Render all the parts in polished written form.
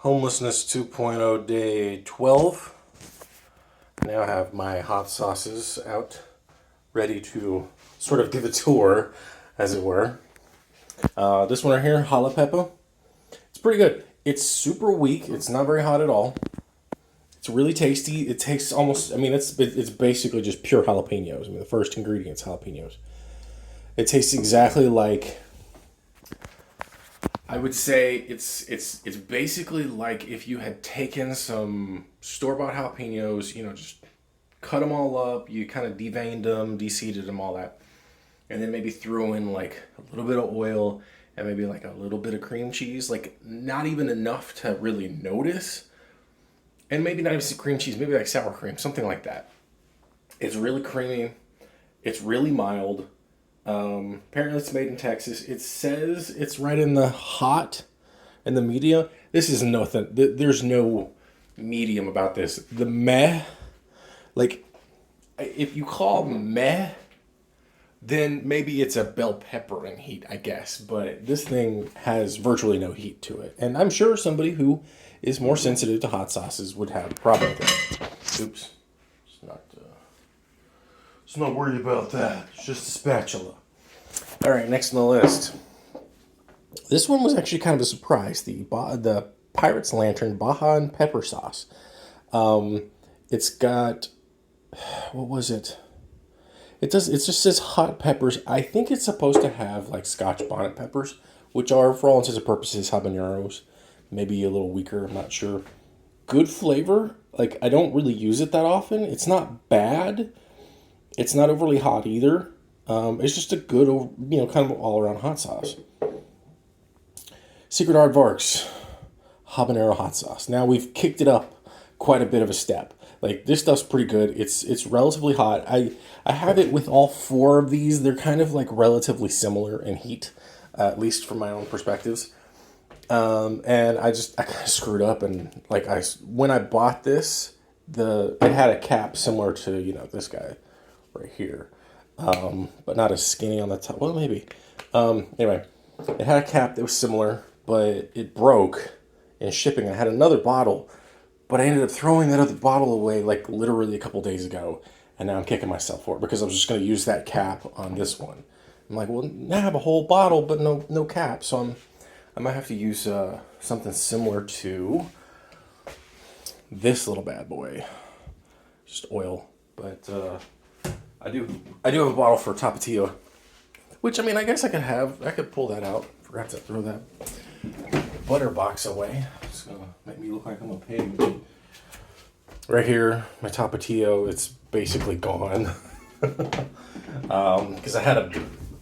Homelessness 2.0 day 12. Now I have my hot sauces out, ready to sort of give a tour, as it were. This one right here, jalapeno. It's pretty good. It's super weak. It's not very hot at all. It's really tasty. It tastes almost. I mean, it's basically just pure jalapenos. I mean, the first ingredient's jalapenos. It tastes exactly like. I would say it's basically like if you had taken some store-bought jalapenos, just cut them all up, you kind of deveined them, de-seeded them, all that, and then maybe threw in like a little bit of oil and maybe like a little bit of cream cheese, like not even enough to really notice, and maybe not even cream cheese, maybe like sour cream, something like that. It's really creamy. It's really mild. Apparently it's made in Texas. It says it's right in the hot and the medium. This is nothing. There's no medium about this. The meh, like, if you call meh, then maybe it's a bell pepper in heat, I guess. But this thing has virtually no heat to it. And I'm sure somebody who is more sensitive to hot sauces would have a problem with it. Oops. Let's not worry about that. It's just a spatula. All right, next on the list. This one was actually kind of a surprise. The Pirate's Lantern Baja and Pepper Sauce. It's got, what was it? It just says hot peppers. I think it's supposed to have like Scotch bonnet peppers, which are, for all intents and purposes, habaneros. Maybe a little weaker, I'm not sure. Good flavor. Like, I don't really use it that often. It's not bad. It's not overly hot either. It's just a good, kind of all-around hot sauce. Secret Aardvark's habanero hot sauce. Now we've kicked it up quite a bit of a step. Like, this stuff's pretty good. It's relatively hot. I have it with all four of these. They're kind of like relatively similar in heat, at least from my own perspectives. And I kind of screwed up, and like when I bought this, it had a cap similar to this guy right here, but not as skinny on the top. Well, maybe. Anyway, it had a cap that was similar, but it broke in shipping. I had another bottle, but I ended up throwing that other bottle away like literally a couple days ago, and now I'm kicking myself for it because I was just going to use that cap on this one. I'm like, well, now I have a whole bottle, but no cap, so I might have to use something similar to this little bad boy, just oil, but. I do have a bottle for Tapatio, which, I mean, I guess I could pull that out. Forgot to throw that butter box away. It's going to make me look like I'm a pig. Right here, my Tapatio, it's basically gone. Because I had a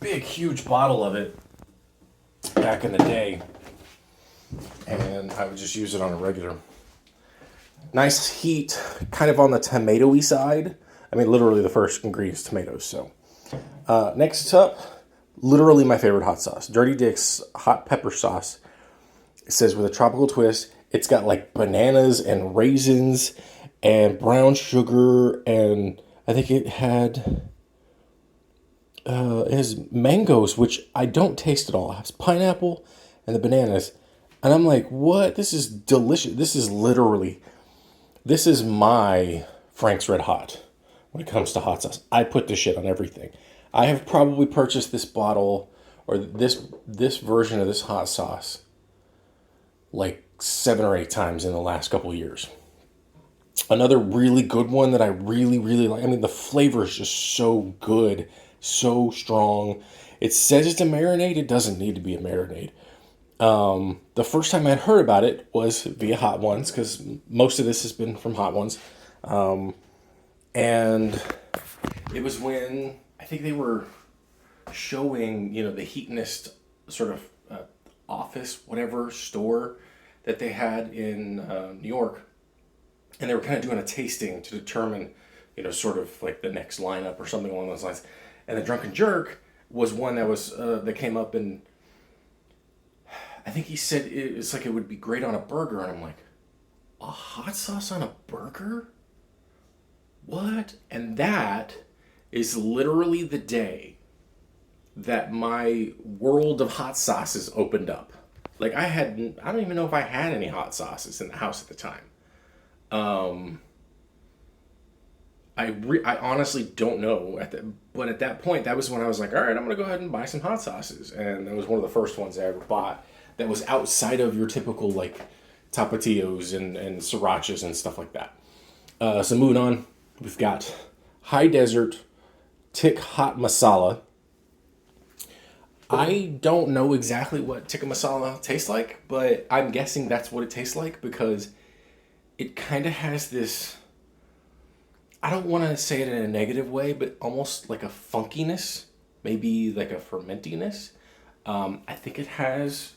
big, huge bottle of it back in the day, and I would just use it on a regular. Nice heat, kind of on the tomato-y side. I mean, literally the first ingredient is tomatoes. So, next up, literally my favorite hot sauce, Dirty Dick's hot pepper sauce. It says with a tropical twist. It's got like bananas and raisins and brown sugar, and I think it has mangoes, which I don't taste at all. It has pineapple and the bananas, and I'm like, what? This is delicious. This is my Frank's Red Hot. When it comes to hot sauce, I put this shit on everything. I have probably purchased this bottle or this version of this hot sauce like 7 or 8 times in the last couple of years. Another really good one that I really, really like. I mean, the flavor is just so good, so strong. It says it's a marinade. It doesn't need to be a marinade. The first time I'd heard about it was via Hot Ones, because most of this has been from Hot Ones. And it was when I think they were showing, the Heatonist sort of office, whatever store that they had in New York. And they were kind of doing a tasting to determine, sort of like the next lineup or something along those lines. And the Drunken Jerk was one that came up, and I think he said it's like it would be great on a burger. And I'm like, a hot sauce on a burger? What? And that is literally the day that my world of hot sauces opened up. Like I don't even know if I had any hot sauces in the house at the time. Um, I honestly don't know but at that point, that was when I was like, all right, I'm gonna go ahead and buy some hot sauces, and that was one of the first ones I ever bought that was outside of your typical like tapatios and srirachas and stuff like that. So moving on, we've got high desert tick hot masala. I don't know exactly what tikka masala tastes like, but I'm guessing that's what it tastes like because it kind of has this. I don't want to say it in a negative way, but almost like a funkiness, maybe like a fermentiness. I think it has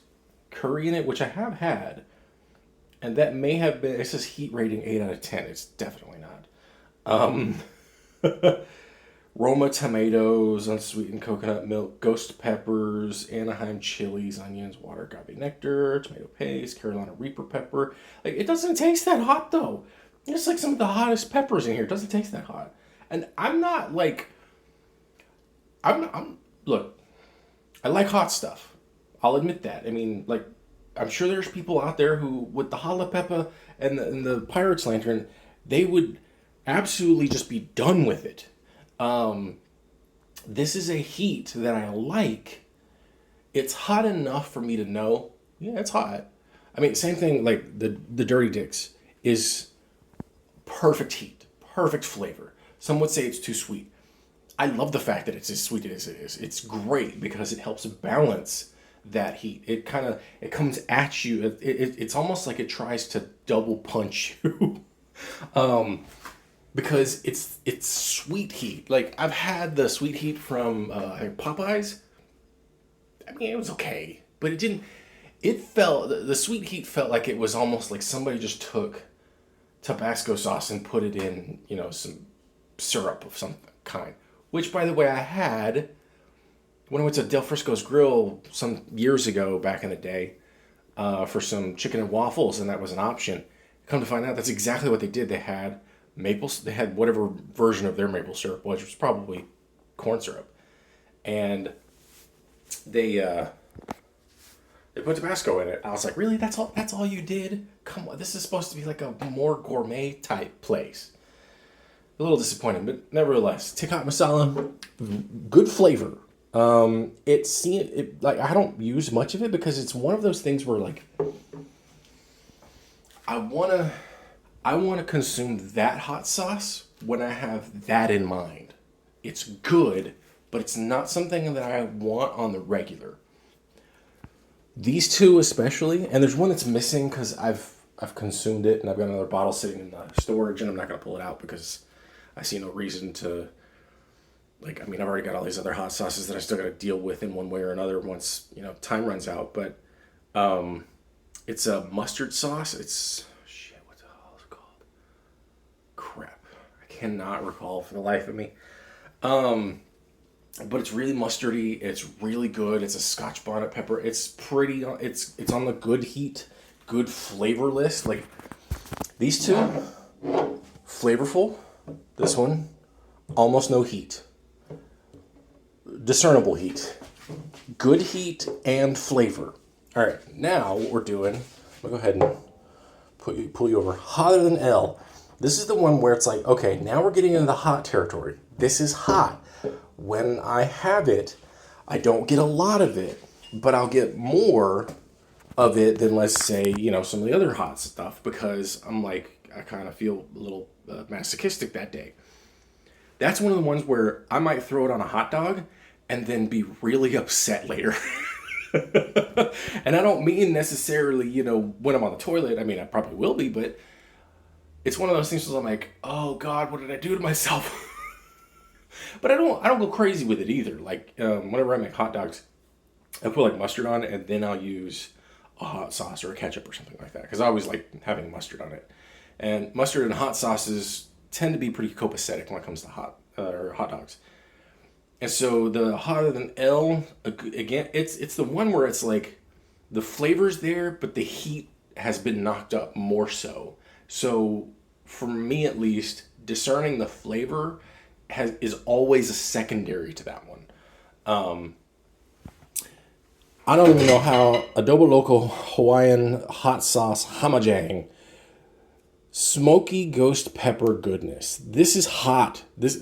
curry in it, which I have had, and that may have been. It says heat rating 8 out of 10. It's definitely not. Um, Roma tomatoes, unsweetened coconut milk, ghost peppers, Anaheim chilies, onions, water, agave nectar, tomato paste, Carolina Reaper pepper. Like it doesn't taste that hot though. It's like some of the hottest peppers in here. It doesn't taste that hot. And I'm not like I'm look, I like hot stuff. I'll admit that. I mean, like I'm sure there's people out there who with the jalapeno and the Pirate's Lantern, they would absolutely just be done with it. Um, this is a heat that I like. It's hot enough for me to know, yeah, it's hot. I mean, same thing like the Dirty Dicks is perfect heat, perfect flavor. Some would say it's too sweet. I love the fact that it's as sweet as it is. It's great because it helps balance that heat. It comes at you. It's almost like it tries to double punch you. Because it's sweet heat. Like I've had the sweet heat from Popeyes. I mean, it was okay, but it didn't. It felt the sweet heat felt like it was almost like somebody just took Tabasco sauce and put it in, some syrup of some kind. Which, by the way, I had when I went to Del Frisco's Grill some years ago back in the day for some chicken and waffles, and that was an option. Come to find out, that's exactly what they did. They had maple. They had whatever version of their maple syrup was, which was probably corn syrup, and they they put Tabasco in it. I was like, really? That's all? That's all you did? Come on, this is supposed to be like a more gourmet type place. A little disappointing, but nevertheless, tikka masala, good flavor. It like I don't use much of it because it's one of those things where like I wanna I wanna consume that hot sauce when I have that in mind. It's good, but it's not something that I want on the regular. These two especially, and there's one that's missing because I've consumed it and I've got another bottle sitting in the storage and I'm not gonna pull it out because I see no reason to like. I mean, I've already got all these other hot sauces that I still got to deal with in one way or another once time runs out. But it's a mustard sauce. It's shit. What the hell is it called? Crap, I cannot recall for the life of me. But it's really mustardy. It's really good. It's a Scotch bonnet pepper. It's pretty. It's on the good heat, good flavor list. Like these two, flavorful. This one, almost no heat. Discernible heat. Good heat and flavor. All right, now what we're doing, I'll go ahead and pull you over. Hotter than L. This is the one where it's like, okay, now we're getting into the hot territory. This is hot. When I have it, I don't get a lot of it, but I'll get more of it than, let's say, some of the other hot stuff because I'm like, I kind of feel a little masochistic that day. That's one of the ones where I might throw it on a hot dog and then be really upset later. And I don't mean necessarily, when I'm on the toilet. I mean, I probably will be, but it's one of those things where I'm like, oh God, what did I do to myself? But I don't go crazy with it either. Like whenever I make hot dogs, I put like mustard on it and then I'll use a hot sauce or a ketchup or something like that because I always like having mustard on it. And mustard and hot sauces tend to be pretty copacetic when it comes to hot dogs. And so the hotter than L, again, it's the one where it's like the flavor's there, but the heat has been knocked up more so. So for me at least, discerning the flavor is always a secondary to that one. I don't even know how Adobo Loco Hawaiian hot sauce hamajang. Smoky ghost pepper goodness. This is hot. This